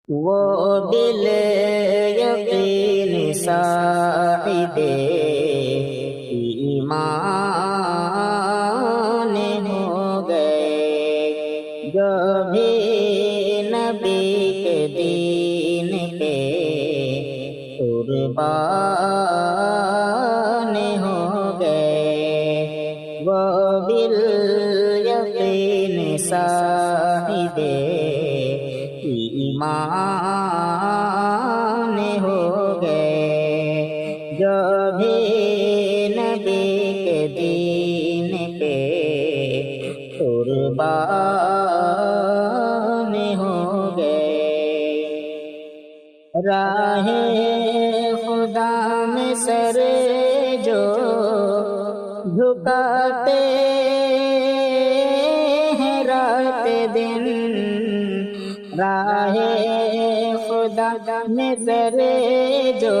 وہ دل یقین صاحب ایمان ہو گئے، جو بھی نبی کے دین پہ قربان ہو گئے، وہ دل یقین صاحب ایمان ہو گئے، جو بھی نبی کے دین پہ قربان ہو گئے۔ راہ خدا میں سر جو جھکاتے ہیں رات دن، راہ خدا میں سر جو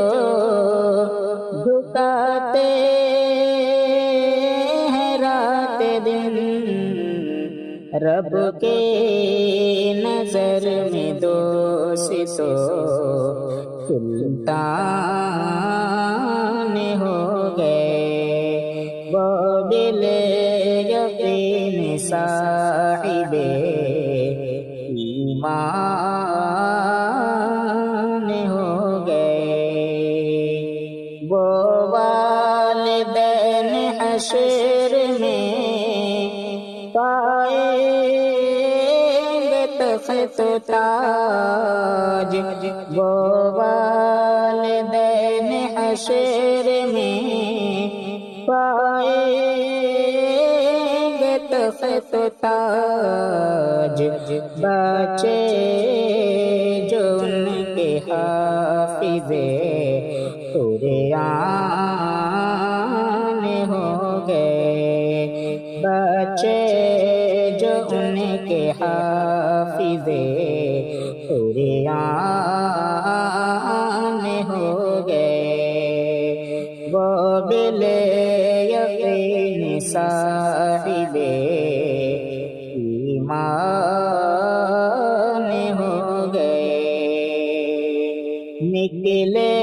جھکاتے ہیں رات دن، رب کے نظر میں دوست تو سلطان ہو گئے، وہ دل یقین صاحب ایمان ہو گئے، وہ والدین حشر میں پائیں گے تخت و تاج، وہ والدین حشر میں پائیں گے تخت و تاج، بچے جو ان کے حافظ قرآن ہو گئے، بچے جو ان کے حافظ قرآن ہو گئے، وہ دل یقین صاحب ایمان ہو گئے۔ نکلے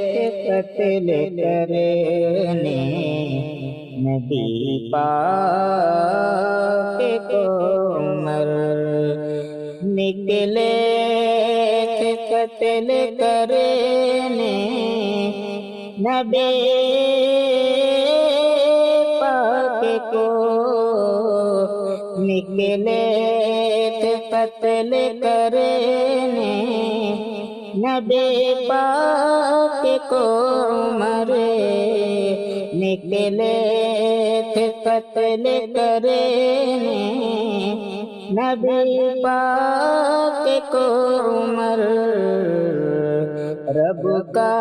تھے قتل کرنے نبی پاک کو عمر، نکلے تھے قتل کرنے نبی پاک کو، نکلے تھے قتل کرنے نبی پاک کو عمر، نکلے تھے قتل کرنے نبی پاک کو عمر، رب کا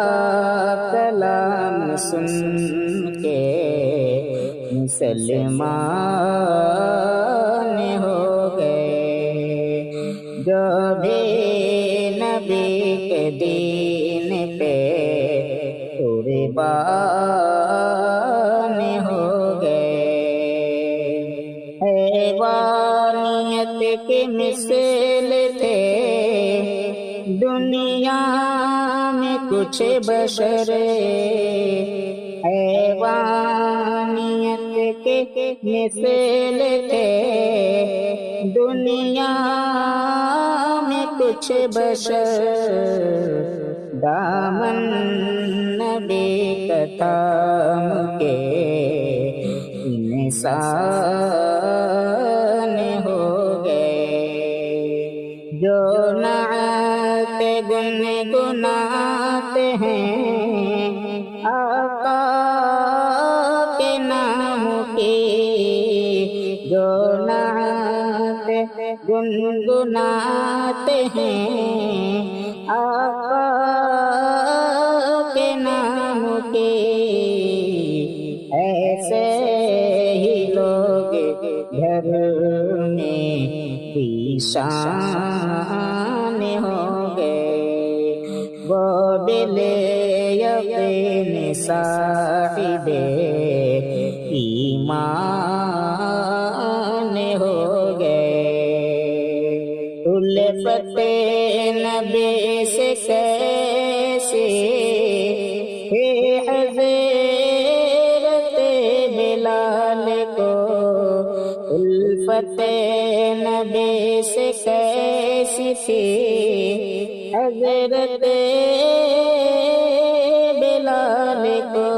کلام سن کے مسلمان ہو گئے، جو بھی نبی کے دین پہ قربان ہو گئے۔ حیوانیت کی مثل تھے دنیا میں کچھ بشر، حیوانیت کے مثل تھے دنیا میں کچھ بشر، دامن نبی کا تھام کے انسان ہو گئے، جو نعت گنگناتے ہیں آقا کے نام کی، جو نعت گنگناتے ہیں آقا کے نام کی، ایسے ہی لوگ گھر میں پیشان ہو گئے، وہ دل یقین صاحب ایمان ہو گئے، الفت نبی سے کیسی ہے حضرت بلال کو، الفت نبی سے کیسی تھی حضرت بلال کو،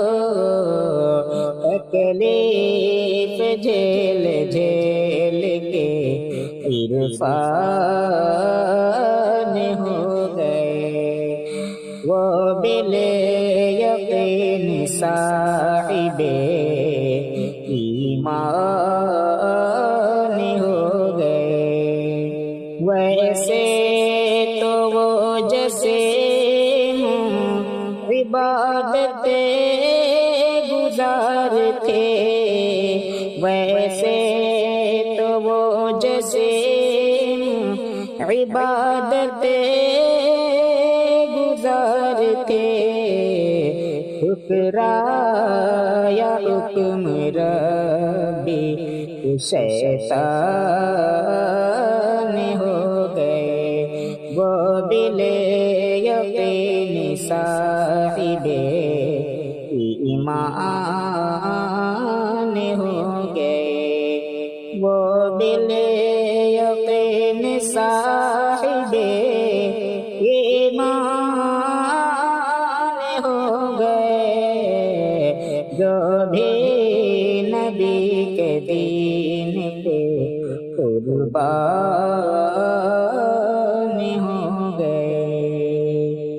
تکلیف جھیل جھیل کے عرفان ہو گئے، وہ بل یقین صاحب ایمان ہو گئے۔ ویسے تو وہ جیسے عبادت گزار تھے، ویسے تو وہ جیسے عبادت گزار تھے، ٹھکرایا حکم ربی تو شیطان ہو گئے، وہ دل یقین صاحب ایمان ہو گئے، وہ دل یقین صاحب ایمان ہو گئے، جو بھی نبی کے دین پہ قربان ہو